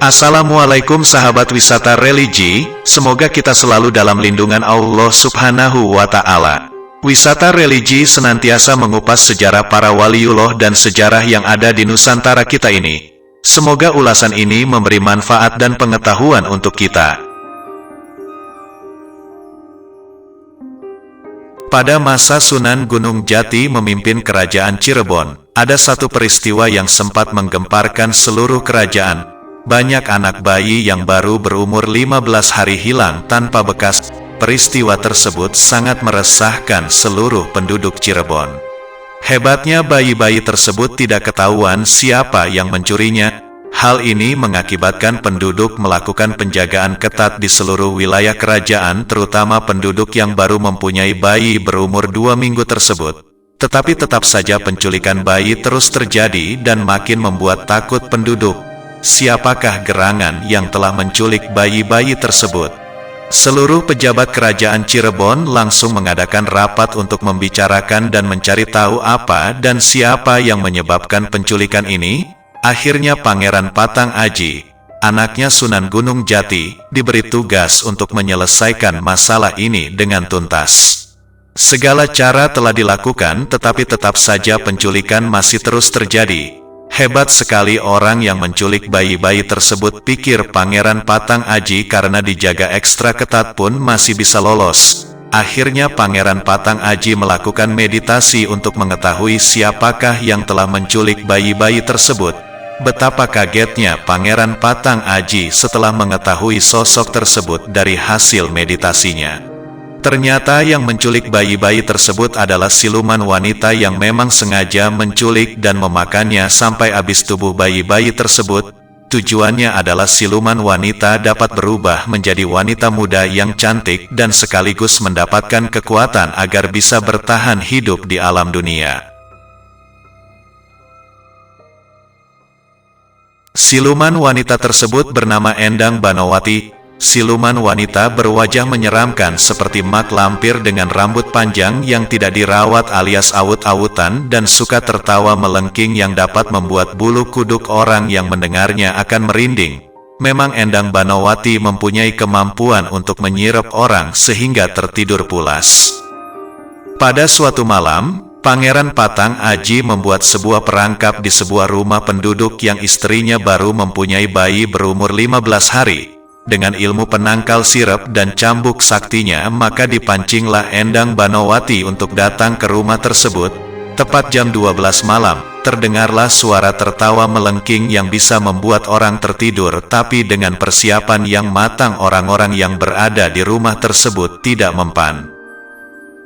Assalamualaikum sahabat wisata religi, semoga kita selalu dalam lindungan Allah Subhanahu wa Ta'ala. Wisata religi senantiasa mengupas sejarah para waliullah dan sejarah yang ada di Nusantara kita ini. Semoga ulasan ini memberi manfaat dan pengetahuan untuk kita. Pada masa Sunan Gunung Jati memimpin kerajaan Cirebon, ada satu peristiwa yang sempat menggemparkan seluruh kerajaan. Banyak anak bayi yang baru berumur 15 hari hilang tanpa bekas. Peristiwa tersebut sangat meresahkan seluruh penduduk Cirebon. Hebatnya bayi-bayi tersebut tidak ketahuan siapa yang mencurinya. Hal ini mengakibatkan penduduk melakukan penjagaan ketat di seluruh wilayah kerajaan, terutama penduduk yang baru mempunyai bayi berumur 2 minggu tersebut. Tetapi tetap saja penculikan bayi terus terjadi dan makin membuat takut penduduk. Siapakah gerangan yang telah menculik bayi-bayi tersebut? Seluruh pejabat kerajaan Cirebon langsung mengadakan rapat untuk membicarakan dan mencari tahu apa dan siapa yang menyebabkan penculikan ini. Akhirnya Pangeran Patang Aji, anaknya Sunan Gunung Jati, diberi tugas untuk menyelesaikan masalah ini dengan tuntas. Segala cara telah dilakukan, tetapi tetap saja penculikan masih terus terjadi. Hebat sekali orang yang menculik bayi-bayi tersebut, pikir Pangeran Patang Aji, karena dijaga ekstra ketat pun masih bisa lolos. Akhirnya Pangeran Patang Aji melakukan meditasi untuk mengetahui siapakah yang telah menculik bayi-bayi tersebut. Betapa kagetnya Pangeran Patang Aji setelah mengetahui sosok tersebut dari hasil meditasinya. Ternyata yang menculik bayi-bayi tersebut adalah siluman wanita yang memang sengaja menculik dan memakannya sampai habis tubuh bayi-bayi tersebut. Tujuannya adalah siluman wanita dapat berubah menjadi wanita muda yang cantik dan sekaligus mendapatkan kekuatan agar bisa bertahan hidup di alam dunia. Siluman wanita tersebut bernama Endang Banowati. Siluman wanita berwajah menyeramkan seperti mak lampir dengan rambut panjang yang tidak dirawat alias awut-awutan dan suka tertawa melengking yang dapat membuat bulu kuduk orang yang mendengarnya akan merinding. Memang Endang Banowati mempunyai kemampuan untuk menyirap orang sehingga tertidur pulas. Pada suatu malam, Pangeran Patang Aji membuat sebuah perangkap di sebuah rumah penduduk yang istrinya baru mempunyai bayi berumur 15 hari. Dengan ilmu penangkal sirap dan cambuk saktinya, maka dipancinglah Endang Banowati untuk datang ke rumah tersebut. Tepat jam 12 malam, terdengarlah suara tertawa melengking yang bisa membuat orang tertidur, tapi dengan persiapan yang matang orang-orang yang berada di rumah tersebut tidak mempan.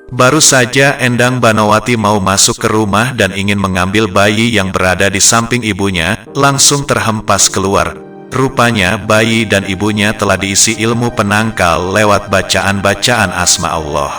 Baru saja Endang Banowati mau masuk ke rumah dan ingin mengambil bayi yang berada di samping ibunya, langsung terhempas keluar. Rupanya bayi dan ibunya telah diisi ilmu penangkal lewat bacaan-bacaan asma Allah.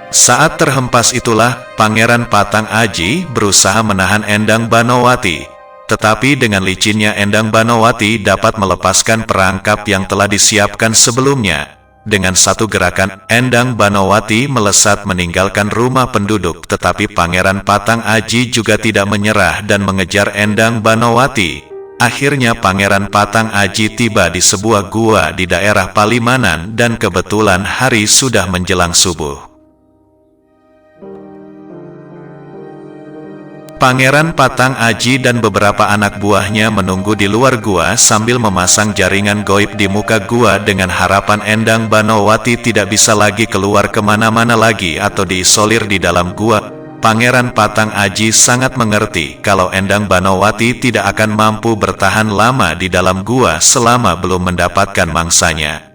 Saat terhempas itulah, Pangeran Patang Aji berusaha menahan Endang Banowati. Tetapi dengan licinnya Endang Banowati dapat melepaskan perangkap yang telah disiapkan sebelumnya. Dengan satu gerakan, Endang Banowati melesat meninggalkan rumah penduduk, tetapi Pangeran Patang Aji juga tidak menyerah dan mengejar Endang Banowati. Akhirnya Pangeran Patang Aji tiba di sebuah gua di daerah Palimanan dan kebetulan hari sudah menjelang subuh. Pangeran Patang Aji dan beberapa anak buahnya menunggu di luar gua sambil memasang jaringan goib di muka gua dengan harapan Endang Banowati tidak bisa lagi keluar kemana-mana lagi atau diisolir di dalam gua. Pangeran Patang Aji sangat mengerti kalau Endang Banowati tidak akan mampu bertahan lama di dalam gua selama belum mendapatkan mangsanya.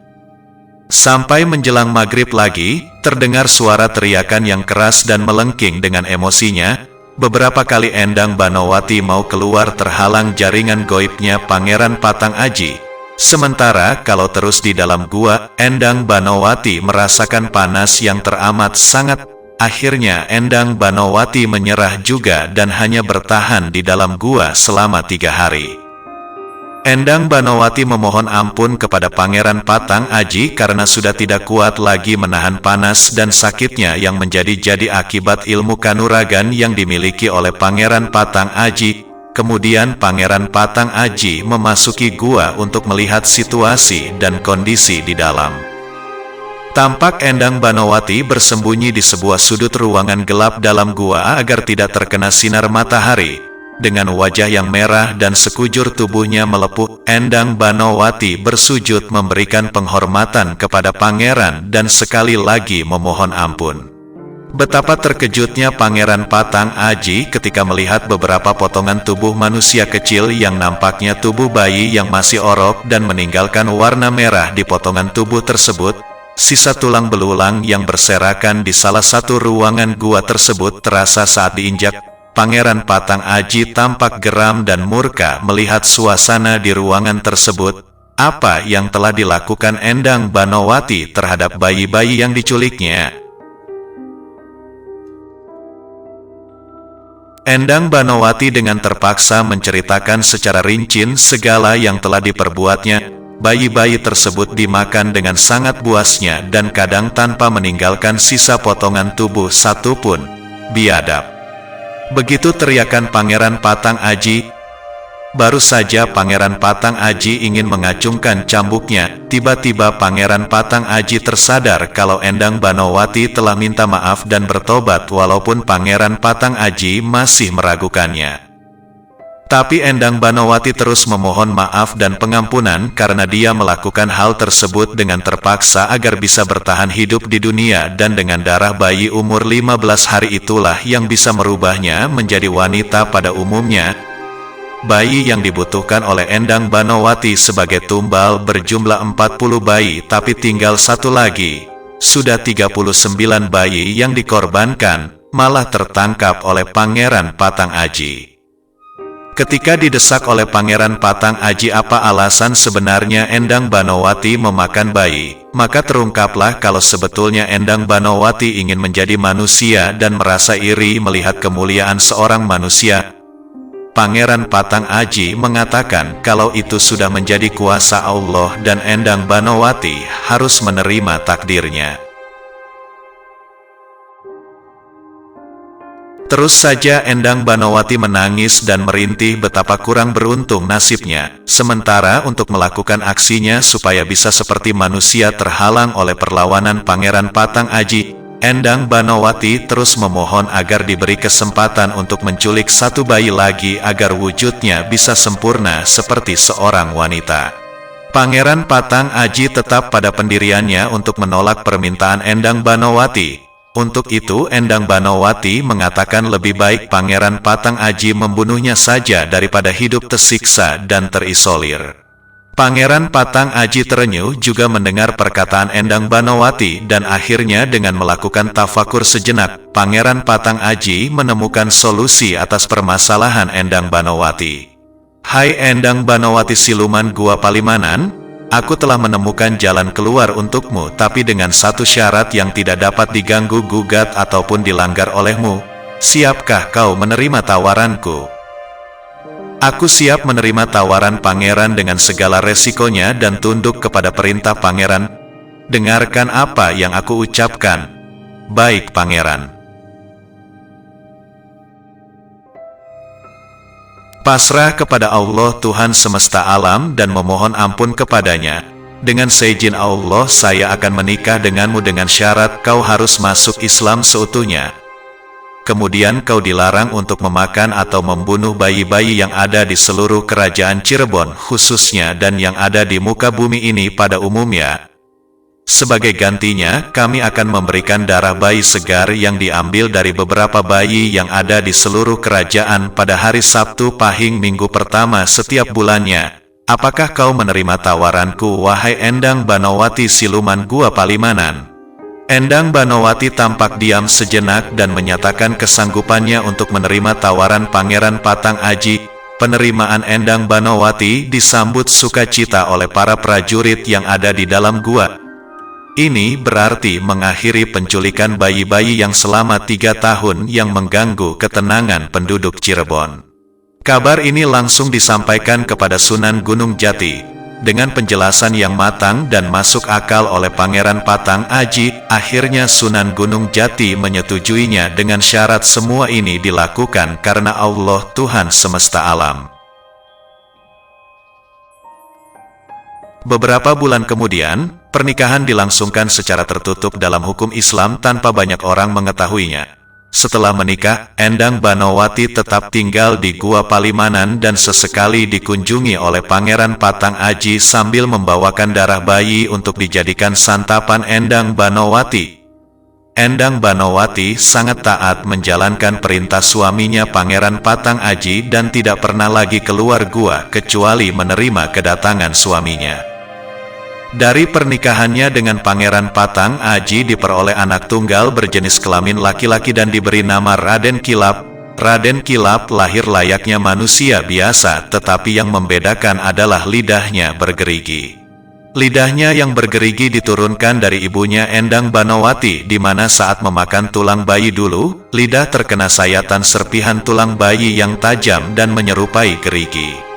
Sampai menjelang maghrib lagi, terdengar suara teriakan yang keras dan melengking dengan emosinya. Beberapa kali Endang Banowati mau keluar terhalang jaringan goibnya Pangeran Patang Aji. Sementara kalau terus di dalam gua, Endang Banowati merasakan panas yang teramat sangat. Akhirnya Endang Banowati menyerah juga dan hanya bertahan di dalam gua selama 3 hari. Endang Banowati memohon ampun kepada Pangeran Patang Aji karena sudah tidak kuat lagi menahan panas dan sakitnya yang menjadi akibat ilmu kanuragan yang dimiliki oleh Pangeran Patang Aji. Kemudian Pangeran Patang Aji memasuki gua untuk melihat situasi dan kondisi di dalam. Tampak Endang Banowati bersembunyi di sebuah sudut ruangan gelap dalam gua agar tidak terkena sinar matahari. Dengan wajah yang merah dan sekujur tubuhnya melepuh, Endang Banowati bersujud memberikan penghormatan kepada pangeran dan sekali lagi memohon ampun. Betapa terkejutnya Pangeran Patang Aji ketika melihat beberapa potongan tubuh manusia kecil yang nampaknya tubuh bayi yang masih orok dan meninggalkan warna merah di potongan tubuh tersebut. Sisa tulang belulang yang berserakan di salah satu ruangan gua tersebut terasa saat diinjak. Pangeran Patang Aji tampak geram dan murka melihat suasana di ruangan tersebut. Apa yang telah dilakukan Endang Banowati terhadap bayi-bayi yang diculiknya? Endang Banowati dengan terpaksa menceritakan secara rinci segala yang telah diperbuatnya. Bayi-bayi tersebut dimakan dengan sangat buasnya dan kadang tanpa meninggalkan sisa potongan tubuh satupun. Biadab. Begitu teriakan Pangeran Patang Aji. Baru saja Pangeran Patang Aji ingin mengacungkan cambuknya, tiba-tiba Pangeran Patang Aji tersadar kalau Endang Banowati telah minta maaf dan bertobat walaupun Pangeran Patang Aji masih meragukannya. Tapi Endang Banowati terus memohon maaf dan pengampunan karena dia melakukan hal tersebut dengan terpaksa agar bisa bertahan hidup di dunia, dan dengan darah bayi umur 15 hari itulah yang bisa merubahnya menjadi wanita pada umumnya. Bayi yang dibutuhkan oleh Endang Banowati sebagai tumbal berjumlah 40 bayi, tapi tinggal satu lagi. Sudah 39 bayi yang dikorbankan, malah tertangkap oleh Pangeran Patang Aji. Ketika didesak oleh Pangeran Patang Aji apa alasan sebenarnya Endang Banowati memakan bayi, maka terungkaplah kalau sebetulnya Endang Banowati ingin menjadi manusia dan merasa iri melihat kemuliaan seorang manusia. Pangeran Patang Aji mengatakan kalau itu sudah menjadi kuasa Allah dan Endang Banowati harus menerima takdirnya. Terus saja Endang Banowati menangis dan merintih betapa kurang beruntung nasibnya. Sementara untuk melakukan aksinya supaya bisa seperti manusia terhalang oleh perlawanan Pangeran Patang Aji, Endang Banowati terus memohon agar diberi kesempatan untuk menculik satu bayi lagi agar wujudnya bisa sempurna seperti seorang wanita. Pangeran Patang Aji tetap pada pendiriannya untuk menolak permintaan Endang Banowati. Untuk itu Endang Banowati mengatakan lebih baik Pangeran Patang Aji membunuhnya saja daripada hidup tersiksa dan terisolir. Pangeran Patang Aji terenyuh juga mendengar perkataan Endang Banowati dan akhirnya dengan melakukan tafakur sejenak, Pangeran Patang Aji menemukan solusi atas permasalahan Endang Banowati. Hai Endang Banowati siluman gua Palimanan, aku telah menemukan jalan keluar untukmu, tapi dengan satu syarat yang tidak dapat diganggu gugat ataupun dilanggar olehmu. Siapkah kau menerima tawaranku? Aku siap menerima tawaran pangeran dengan segala resikonya dan tunduk kepada perintah pangeran. Dengarkan apa yang aku ucapkan. Baik pangeran. Pasrah kepada Allah Tuhan semesta alam dan memohon ampun kepadanya. Dengan seizin Allah saya akan menikah denganmu dengan syarat kau harus masuk Islam seutuhnya. Kemudian kau dilarang untuk memakan atau membunuh bayi-bayi yang ada di seluruh kerajaan Cirebon khususnya dan yang ada di muka bumi ini pada umumnya. Sebagai gantinya, kami akan memberikan darah bayi segar yang diambil dari beberapa bayi yang ada di seluruh kerajaan pada hari Sabtu pahing minggu pertama setiap bulannya. Apakah kau menerima tawaranku, wahai Endang Banowati siluman gua Palimanan? Endang Banowati tampak diam sejenak dan menyatakan kesanggupannya untuk menerima tawaran Pangeran Patang Aji. Penerimaan Endang Banowati disambut sukacita oleh para prajurit yang ada di dalam gua. Ini berarti mengakhiri penculikan bayi-bayi yang selama 3 tahun yang mengganggu ketenangan penduduk Cirebon. Kabar ini langsung disampaikan kepada Sunan Gunung Jati. Dengan penjelasan yang matang dan masuk akal oleh Pangeran Patang Aji, akhirnya Sunan Gunung Jati menyetujuinya dengan syarat semua ini dilakukan karena Allah Tuhan semesta alam. Beberapa bulan kemudian, pernikahan dilangsungkan secara tertutup dalam hukum Islam tanpa banyak orang mengetahuinya. Setelah menikah, Endang Banowati tetap tinggal di Gua Palimanan dan sesekali dikunjungi oleh Pangeran Patang Aji sambil membawakan darah bayi untuk dijadikan santapan Endang Banowati. Endang Banowati sangat taat menjalankan perintah suaminya Pangeran Patang Aji dan tidak pernah lagi keluar gua kecuali menerima kedatangan suaminya. Dari pernikahannya dengan Pangeran Patang Aji diperoleh anak tunggal berjenis kelamin laki-laki dan diberi nama Raden Kilap. Raden Kilap lahir layaknya manusia biasa, tetapi yang membedakan adalah lidahnya bergerigi. Lidahnya yang bergerigi diturunkan dari ibunya Endang Banowati, di mana saat memakan tulang bayi dulu, lidah terkena sayatan serpihan tulang bayi yang tajam dan menyerupai gerigi.